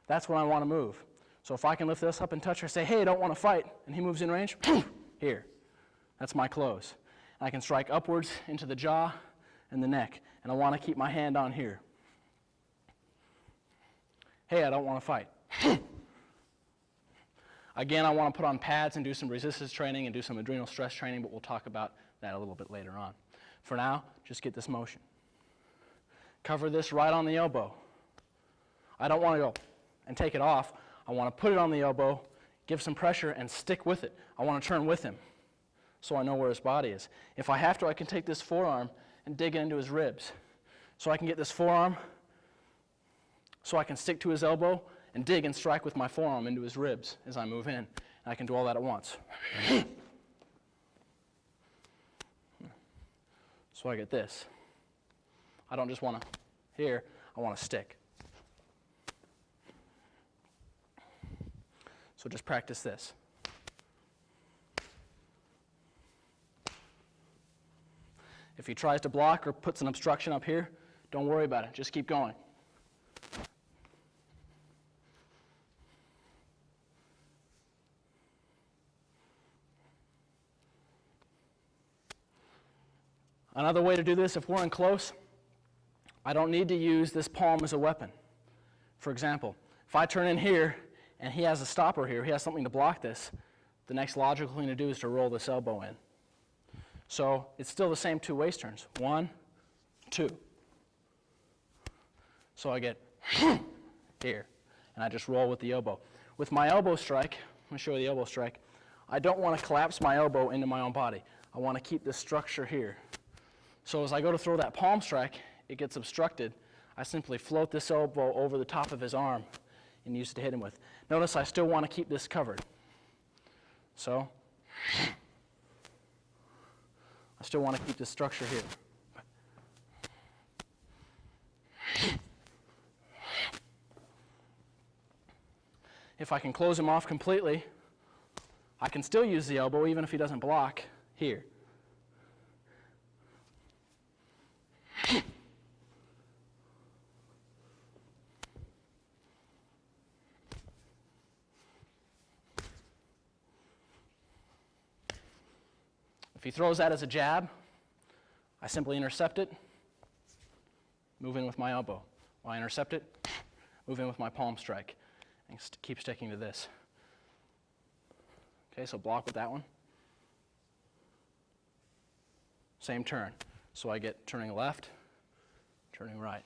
that's when I want to move. So if I can lift this up and touch her, say, hey, I don't want to fight, and he moves in range, here. That's my close. And I can strike upwards into the jaw and the neck, and I want to keep my hand on here. Hey, I don't want to fight. Again, I want to put on pads and do some resistance training and do some adrenal stress training, but we'll talk about that a little bit later on. For now, just get this motion. Cover this right on the elbow. I don't want to go and take it off. I want to put it on the elbow, give some pressure, and stick with it. I want to turn with him so I know where his body is. If I have to, I can take this forearm and dig it into his ribs. So I can get this forearm so I can stick to his elbow and dig and strike with my forearm into his ribs as I move in. And I can do all that at once. So I get this. I don't just want to here, I want to stick. So just practice this. If he tries to block or puts an obstruction up here, don't worry about it. Just keep going. Another way to do this, if we're in close, I don't need to use this palm as a weapon. For example, if I turn in here and he has a stopper here, he has something to block this, the next logical thing to do is to roll this elbow in. So it's still the same 2 waist turns. 1, 2. So I get here, and I just roll with the elbow. With my elbow strike, let me show you the elbow strike, I don't want to collapse my elbow into my own body. I want to keep this structure here. So as I go to throw that palm strike, it gets obstructed. I simply float this elbow over the top of his arm and use it to hit him with. Notice I still want to keep this covered. So I still want to keep this structure here. If I can close him off completely, I can still use the elbow even if he doesn't block here. If he throws that as a jab, I simply intercept it, move in with my elbow. While I intercept it, move in with my palm strike, and keep sticking to this. Okay, so block with that one. Same turn. So I get turning left, turning right.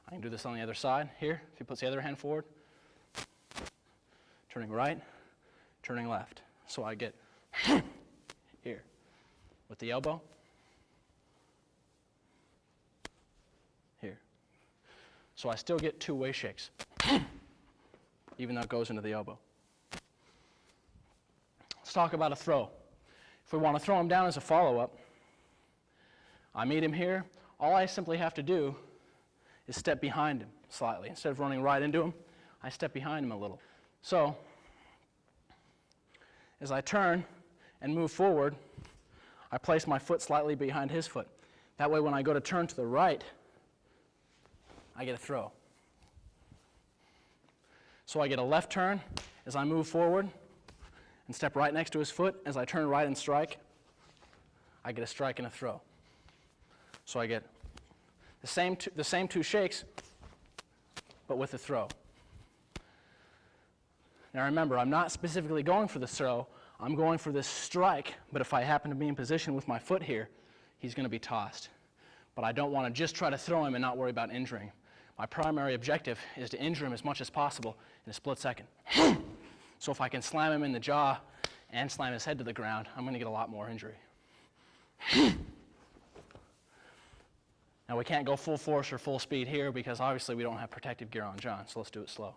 I can do this on the other side here. If he puts the other hand forward, turning right, turning left. So I get here with the elbow, here. So I still get two-way shakes, even though it goes into the elbow. Let's talk about a throw. If we want to throw him down as a follow-up, I meet him here. All I simply have to do is step behind him slightly. Instead of running right into him, I step behind him a little. So as I turn and move forward, I place my foot slightly behind his foot. That way when I go to turn to the right, I get a throw. So I get a left turn as I move forward and step right next to his foot. As I turn right and strike, I get a strike and a throw. So I get the same two shakes, but with a throw. Now remember, I'm not specifically going for the throw. I'm going for this strike, but if I happen to be in position with my foot here, he's going to be tossed. But I don't want to just try to throw him and not worry about injuring him. My primary objective is to injure him as much as possible in a split second. So if I can slam him in the jaw and slam his head to the ground, I'm going to get a lot more injury. Now we can't go full force or full speed here because obviously we don't have protective gear on John, so let's do it slow.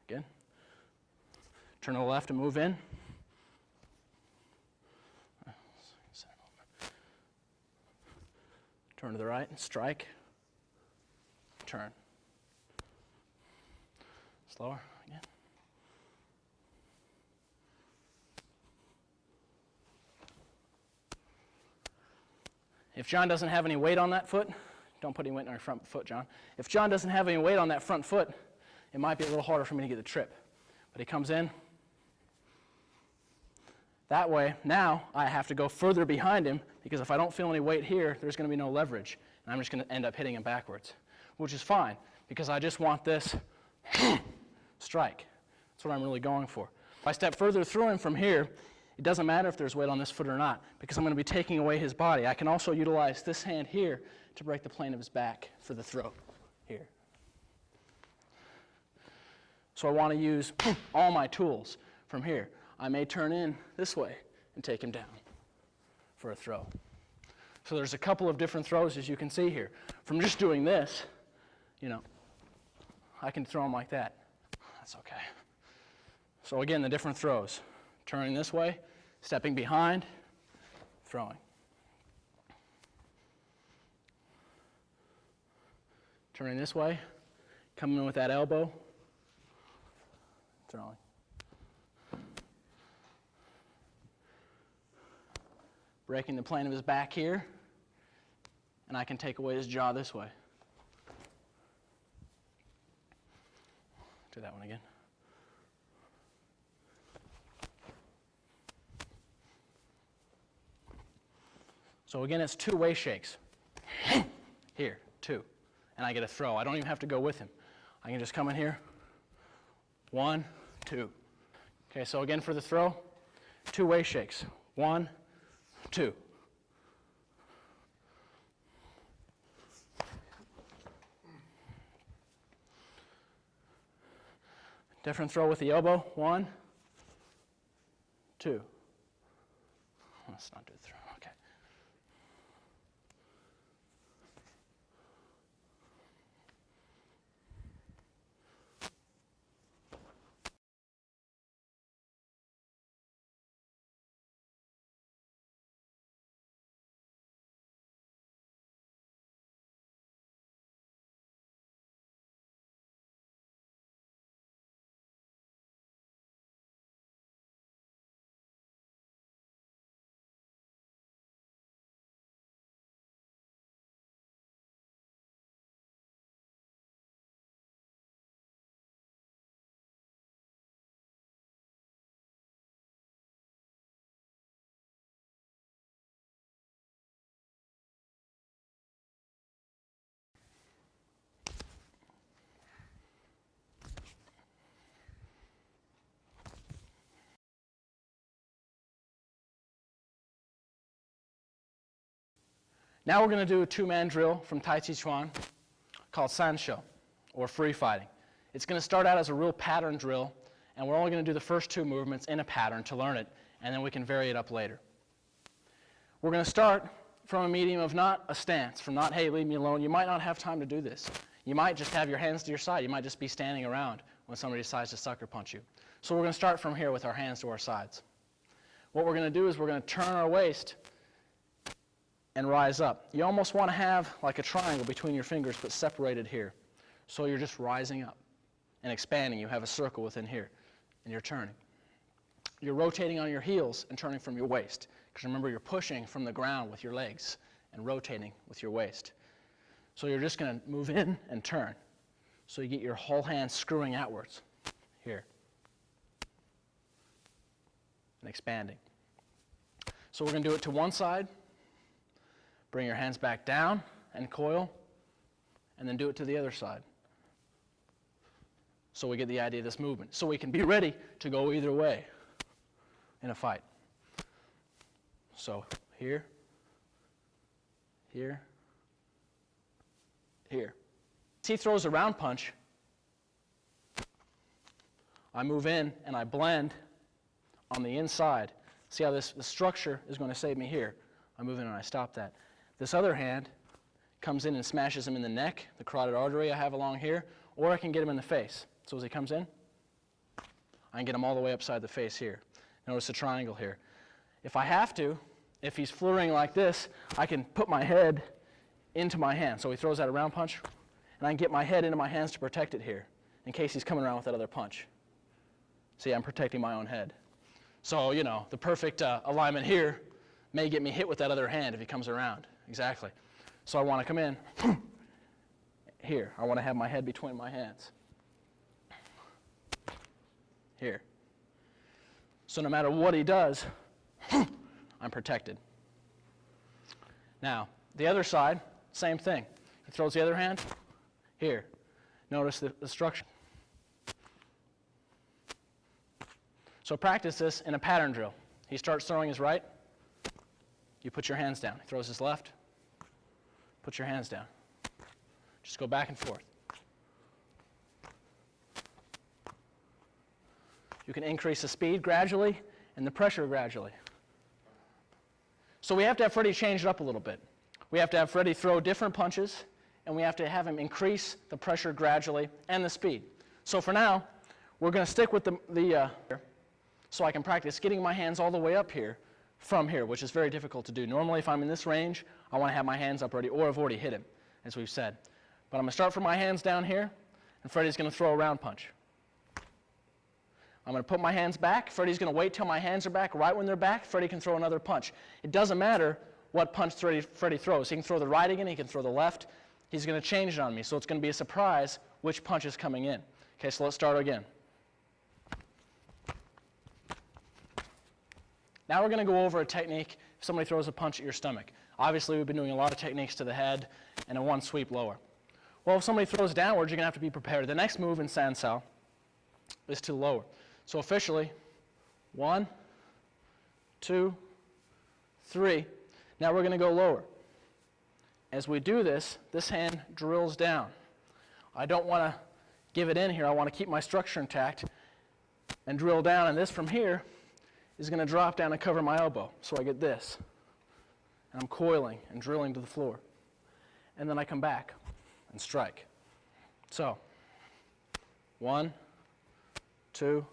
Again. Turn to the left and move in. Turn to the right and strike. Turn. Slower again. If John doesn't have any weight on that foot, don't put any weight on your front foot, John. If John doesn't have any weight on that front foot, it might be a little harder for me to get the trip. But he comes in. That way, now I have to go further behind him because if I don't feel any weight here, there's going to be no leverage. And I'm just going to end up hitting him backwards, which is fine because I just want this strike. That's what I'm really going for. If I step further through him from here, it doesn't matter if there's weight on this foot or not because I'm going to be taking away his body. I can also utilize this hand here to break the plane of his back for the throw here. So I want to use all my tools from here. I may turn in this way and take him down for a throw. So there's a couple of different throws as you can see here. From just doing this, I can throw him like that. That's okay. So again, the different throws. Turning this way, stepping behind, throwing. Turning this way, coming in with that elbow, throwing. Breaking the plane of his back here, and I can take away his jaw this way. Do that one again. So again, it's two-way shakes. Here, two. And I get a throw. I don't even have to go with him. I can just come in here. 1, 2. Okay, so again for the throw, 2 waist shakes. 1, 2. Different throw with the elbow. 1, 2. Let's not do the throw. Okay. Now we're going to do a 2-man drill from Tai Chi Chuan called Sanshou, or free fighting. It's going to start out as a real pattern drill, and we're only going to do the first 2 movements in a pattern to learn it, and then we can vary it up later. We're going to start from a medium of not a stance, from not, hey, leave me alone. You might not have time to do this. You might just have your hands to your side. You might just be standing around when somebody decides to sucker punch you. So we're going to start from here with our hands to our sides. What we're going to do is we're going to turn our waist and rise up. You almost want to have like a triangle between your fingers, but separated here. So you're just rising up and expanding. You have a circle within here, and you're turning. You're rotating on your heels and turning from your waist. Because remember, you're pushing from the ground with your legs and rotating with your waist. So you're just going to move in and turn. So you get your whole hand screwing outwards here and expanding. So we're going to do it to one side. Bring your hands back down and coil, and then do it to the other side. So we get the idea of this movement. So we can be ready to go either way in a fight. So here, here, here. He throws a round punch. I move in and I blend on the inside. See how the structure is going to save me here. I move in and I stop that. This other hand comes in and smashes him in the neck, the carotid artery I have along here, or I can get him in the face. So as he comes in, I can get him all the way upside the face here. Notice the triangle here. If I have to, if he's flurrying like this, I can put my head into my hand. So he throws out a round punch, and I can get my head into my hands to protect it here, in case he's coming around with that other punch. See, I'm protecting my own head. So, you know, the perfect alignment here may get me hit with that other hand if he comes around. Exactly. So I want to come in here. I want to have my head between my hands. Here. So no matter what he does, I'm protected. Now, the other side, same thing. He throws the other hand here. Notice the structure. So practice this in a pattern drill. He starts throwing his right. You put your hands down. He throws his left. Put your hands down. Just go back and forth. You can increase the speed gradually and the pressure gradually. So we have to have Freddie change it up a little bit. We have to have Freddie throw different punches, and we have to have him increase the pressure gradually and the speed. So for now, we're going to stick with so I can practice getting my hands all the way up here from here, which is very difficult to do. Normally, if I'm in this range, I want to have my hands up ready, or I've already hit him, as we've said. But I'm going to start from my hands down here, and Freddie's going to throw a round punch. I'm going to put my hands back. Freddie's going to wait till my hands are back. Right when they're back, Freddie can throw another punch. It doesn't matter what punch Freddie throws. He can throw the right again. He can throw the left. He's going to change it on me. So it's going to be a surprise which punch is coming in. Okay, so let's start again. Now we're going to go over a technique if somebody throws a punch at your stomach. Obviously, we've been doing a lot of techniques to the head and a one sweep lower. Well, if somebody throws downwards, you're going to have to be prepared. The next move in Sansao is to lower. So officially, 1, 2, 3. Now we're going to go lower. As we do this, this hand drills down. I don't want to give it in here. I want to keep my structure intact and drill down, and this from here is going to drop down and cover my elbow. So I get this, and I'm coiling and drilling to the floor. And then I come back and strike. So 1, 2,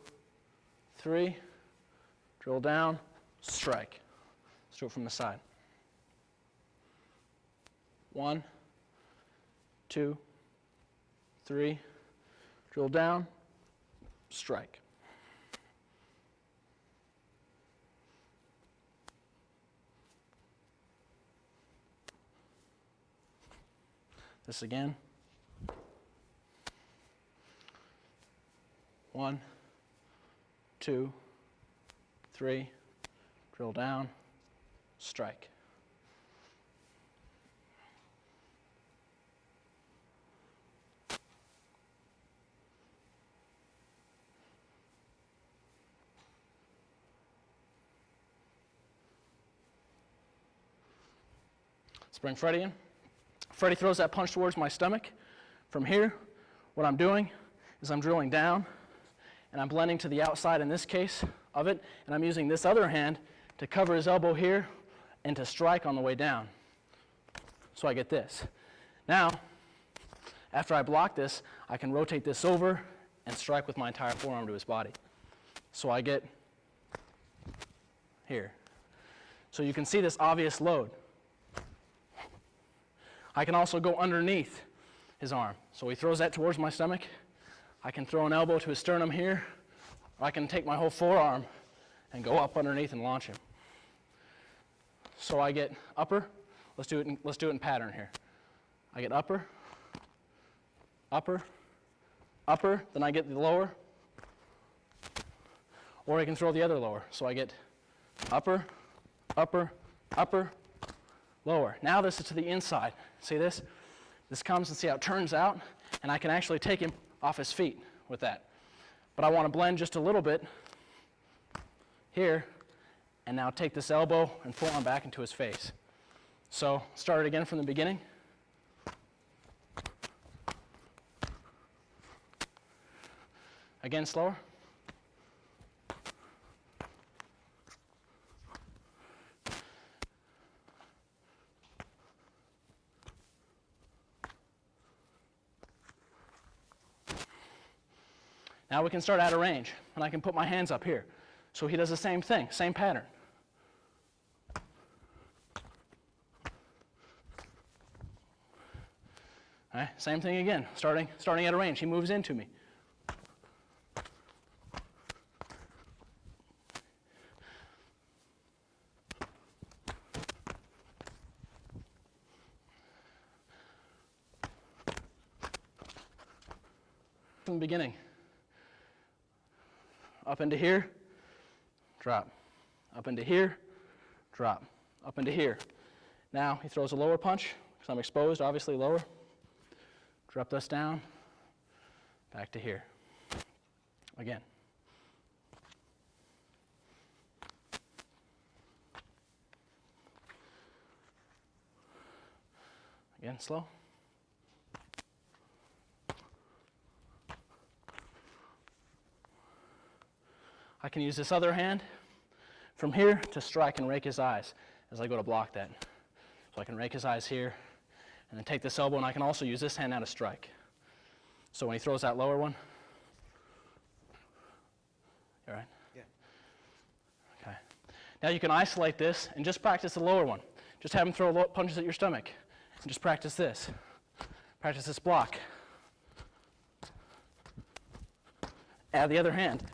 3, drill down, strike. Let's do it from the side. 1, 2, 3, drill down, strike. This again. 1, 2, 3, drill down, strike. Let's bring Freddie in. Freddie throws that punch towards my stomach. From here, what I'm doing is I'm drilling down, and I'm blending to the outside in this case of it, and I'm using this other hand to cover his elbow here and to strike on the way down. So I get this. Now, after I block this, I can rotate this over and strike with my entire forearm to his body. So I get here. So you can see this obvious load. I can also go underneath his arm. So he throws that towards my stomach. I can throw an elbow to his sternum here, or I can take my whole forearm and go up underneath and launch him. So I get upper. Let's do it in pattern here. I get upper, upper, upper, then I get the lower, or I can throw the other lower. So I get upper, upper, upper, lower. Now this is to the inside. See this? This comes and see how it turns out, and I can actually take him off his feet with that. But I want to blend just a little bit here, and now take this elbow and forearm back into his face. So start it again from the beginning. Again, slower. Now we can start out of range, and I can put my hands up here. So he does the same thing, same pattern. All right, same thing again, starting out of range. He moves into me. From the beginning. Up into here, drop. Up into here, drop. Up into here. Now he throws a lower punch, because I'm exposed, obviously lower. Drop this down, back to here. Again. Again, slow. I can use this other hand from here to strike and rake his eyes as I go to block that. So I can rake his eyes here and then take this elbow, and I can also use this hand now to strike. So when he throws that lower one, you all right? Yeah. Okay. Now you can isolate this and just practice the lower one. Just have him throw punches at your stomach and just practice this. Practice this block. Add the other hand